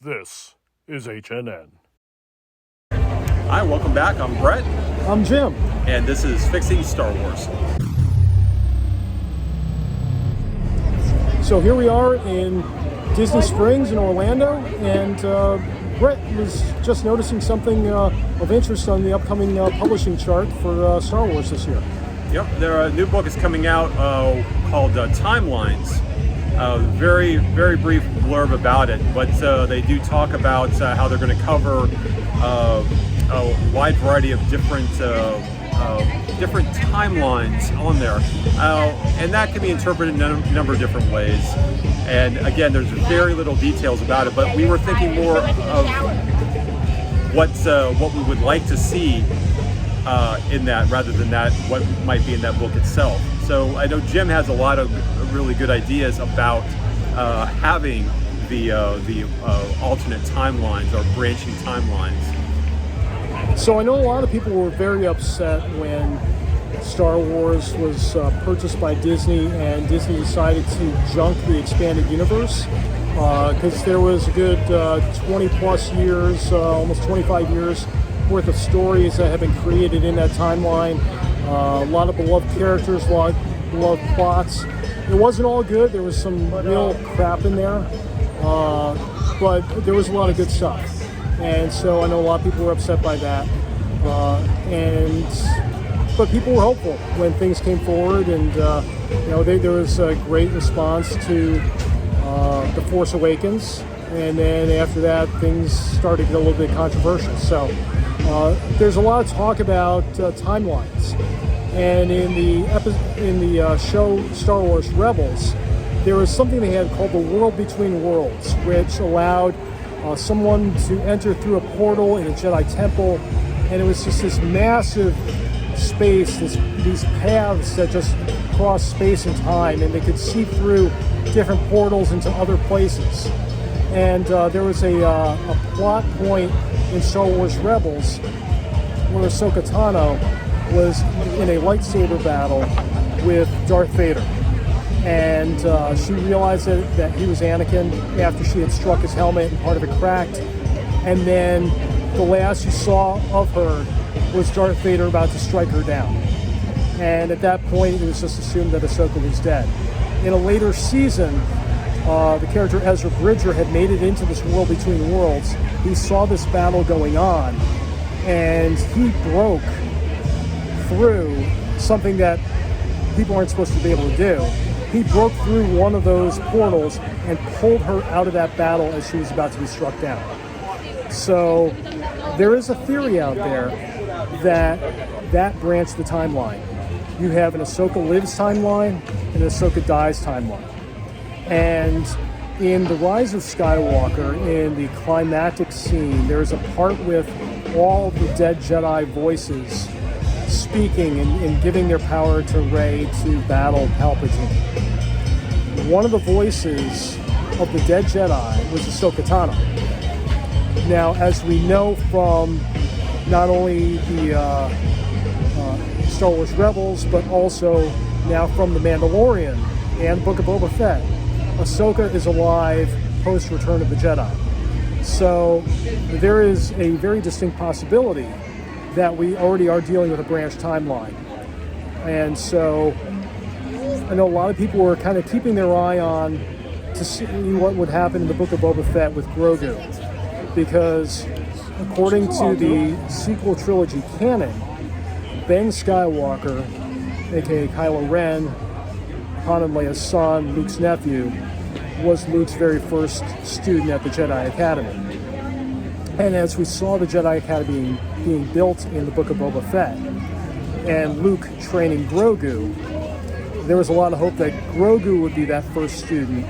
This is HNN. Hi, welcome back. I'm Brett. I'm Jim. And this is Fixing Star Wars. So here we are in Disney Springs in Orlando, and Brett was just noticing something of interest on the upcoming publishing chart for Star Wars this year. Yep, a new book is coming out called Timelines. Very brief blurb about it, but they do talk about how they're going to cover a wide variety of different timelines on there, and that can be interpreted in a number of different ways. And again, there's very little details about it, but we were thinking more of what we would like to see in that, rather than what might be in that book itself. So I know Jim has a lot of really good ideas about having the alternate timelines or branching timelines. So I know a lot of people were very upset when Star Wars was purchased by Disney and Disney decided to junk the expanded universe, because there was a good 20 plus years, almost 25 years worth of stories that have been created in that timeline. A lot of beloved characters, a lot of beloved plots. It wasn't all good. There was some real crap in there, but there was a lot of good stuff. And so I know a lot of people were upset by that. But people were hopeful when things came forward, and there was a great response to The Force Awakens, and then after that things started to get a little bit controversial. So there's a lot of talk about timelines, and in the show Star Wars Rebels, there was something they had called the World Between Worlds, which allowed someone to enter through a portal in a Jedi temple, and it was just this massive space, these paths that just cross space and time, and they could see through different portals into other places. And there was a plot point in Star Wars Rebels where Ahsoka Tano was in a lightsaber battle with Darth Vader. And she realized that he was Anakin after she had struck his helmet and part of it cracked. And then the last you saw of her was Darth Vader about to strike her down. And at that point, it was just assumed that Ahsoka was dead. In a later season, the character Ezra Bridger had made it into this world between worlds. He saw this battle going on, and he broke through something that people aren't supposed to be able to do. He broke through one of those portals and pulled her out of that battle as she was about to be struck down. So there is a theory out there that branched the timeline. You have an Ahsoka Lives timeline and an Ahsoka Dies timeline. And in The Rise of Skywalker, in the climactic scene, there's a part with all the dead Jedi voices speaking and giving their power to Rey to battle Palpatine. One of the voices of the dead Jedi was Ahsoka Tano. Now, as we know from not only the Star Wars Rebels, but also now from The Mandalorian and Book of Boba Fett, Ahsoka is alive post Return of the Jedi. So there is a very distinct possibility that we already are dealing with a branched timeline. And so I know a lot of people were kind of keeping their eye on to see what would happen in the Book of Boba Fett with Grogu, because according to the sequel trilogy canon, Ben Skywalker, aka Kylo Ren, Han and Leia's son, Luke's nephew, was Luke's very first student at the Jedi Academy. And as we saw the Jedi Academy being built in the Book of Boba Fett, and Luke training Grogu, there was a lot of hope that Grogu would be that first student,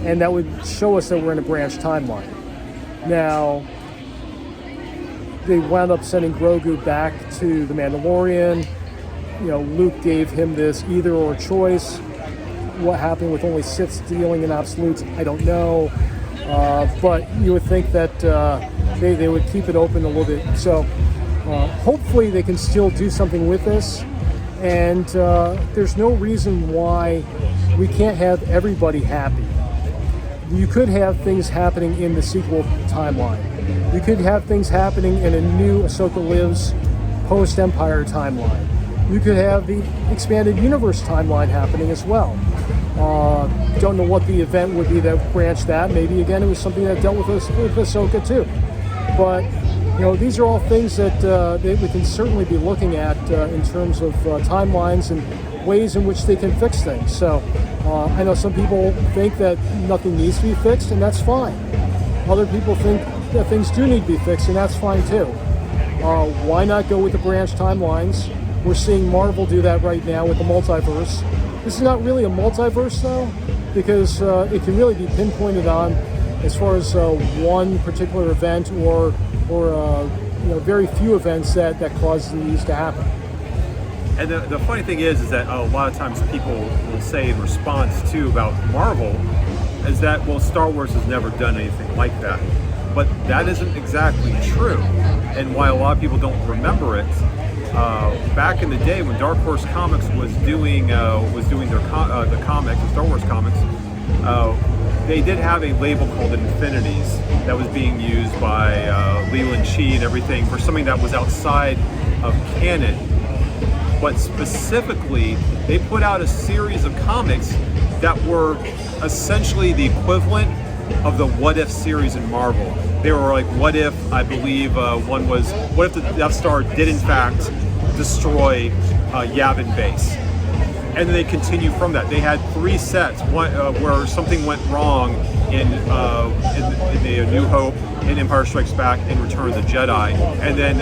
and that would show us that we're in a branched timeline. Now, they wound up sending Grogu back to the Mandalorian. Luke gave him this either-or choice. What happened with only Siths dealing in absolutes, I don't know. But you would think that they would keep it open a little bit. So hopefully they can still do something with this. And there's no reason why we can't have everybody happy. you could have things happening in the sequel timeline. You could have things happening in a new Ahsoka Lives post-Empire timeline. You could have the expanded universe timeline happening as well. Don't know what the event would be that branched that. Maybe again it was something that dealt with Ahsoka too. But these are all things that we can certainly be looking at in terms of timelines and ways in which they can fix things. So I know some people think that nothing needs to be fixed, and that's fine. Other people think that things do need to be fixed, and that's fine too. Why not go with the branch timelines? We're seeing Marvel do that right now with the multiverse. This is not really a multiverse though, because it can really be pinpointed on as far as one particular event or very few events that cause these to happen. And the funny thing is that a lot of times people will say in response to about Marvel is that, well, Star Wars has never done anything like that. But that isn't exactly true. And why a lot of people don't remember it, back in the day when Dark Horse Comics was doing their the comics, the Star Wars comics, they did have a label called Infinities that was being used by Leland Chee and everything for something that was outside of canon. But specifically, they put out a series of comics that were essentially the equivalent of the What If series in Marvel. They were like, what if, I believe one was, what if the Death Star did in fact destroy Yavin Base? And then they continue from that. They had 3 sets, one where something went wrong in the New Hope, in Empire Strikes Back, and Return of the Jedi, and then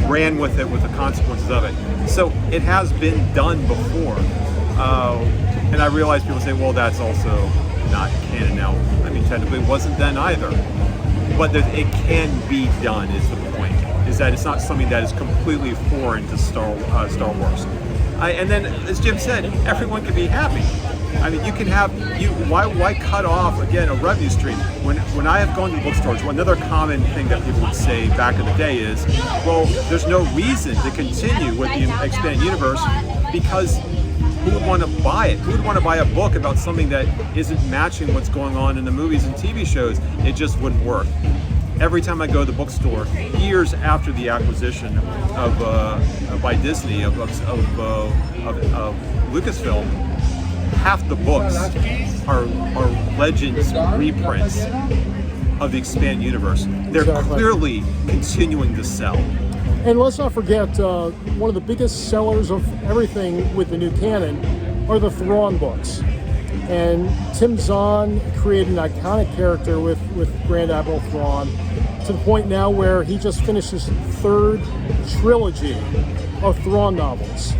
ran with it with the consequences of it. So it has been done before. And I realize people say, well, that's also not canon now. I mean, technically it wasn't then either. But that it can be done is the point, is that it's not something that is completely foreign to Star Wars. And then, as Jim said, everyone can be happy. I mean, you can have, why cut off, again, a revenue stream? When I have gone to bookstores, another common thing that people would say back in the day is, well, there's no reason to continue with the expanded universe because who would want to buy it? Who would want to buy a book about something that isn't matching what's going on in the movies and TV shows? It just wouldn't work. Every time I go to the bookstore, years after the acquisition of by Disney of Lucasfilm, half the books are Legends reprints of the expanded universe. They're clearly continuing to sell. And let's not forget, one of the biggest sellers of everything with the new canon are the Thrawn books. And Tim Zahn created an iconic character with Grand Admiral Thrawn, to the point now where he just finished his 3rd trilogy of Thrawn novels.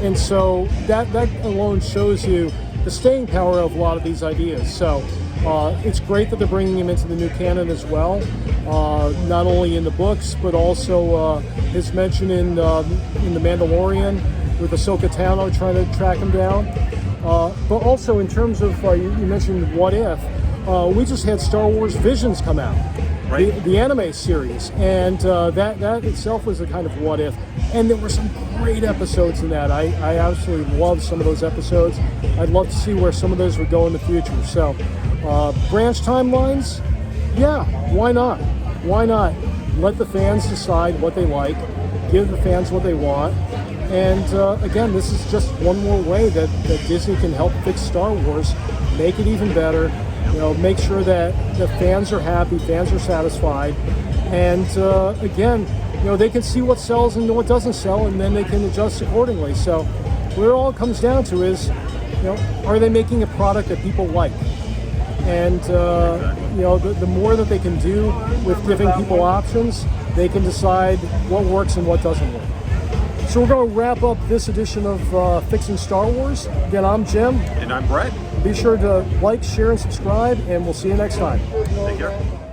And so that alone shows you the staying power of a lot of these ideas. So it's great that they're bringing him into the new canon as well, not only in the books, but also his mention in The Mandalorian with Ahsoka Tano trying to track him down. But also in terms of, you mentioned What If, we just had Star Wars Visions come out, right? The anime series, and that itself was a kind of what if. And there were some great episodes in that. I absolutely loved some of those episodes. I'd love to see where some of those would go in the future. So, branch timelines, yeah, why not? Why not? Let the fans decide what they like, give the fans what they want. And again, this is just one more way that Disney can help fix Star Wars, make it even better, make sure that the fans are happy, fans are satisfied. And again, they can see what sells and what doesn't sell, and then they can adjust accordingly. So what it all comes down to is, are they making a product that people like? And the more that they can do with giving people options, they can decide what works and what doesn't work. So we're going to wrap up this edition of Fixing Star Wars. Again, I'm Jim. And I'm Brett. Be sure to like, share, and subscribe, and we'll see you next time. Take care.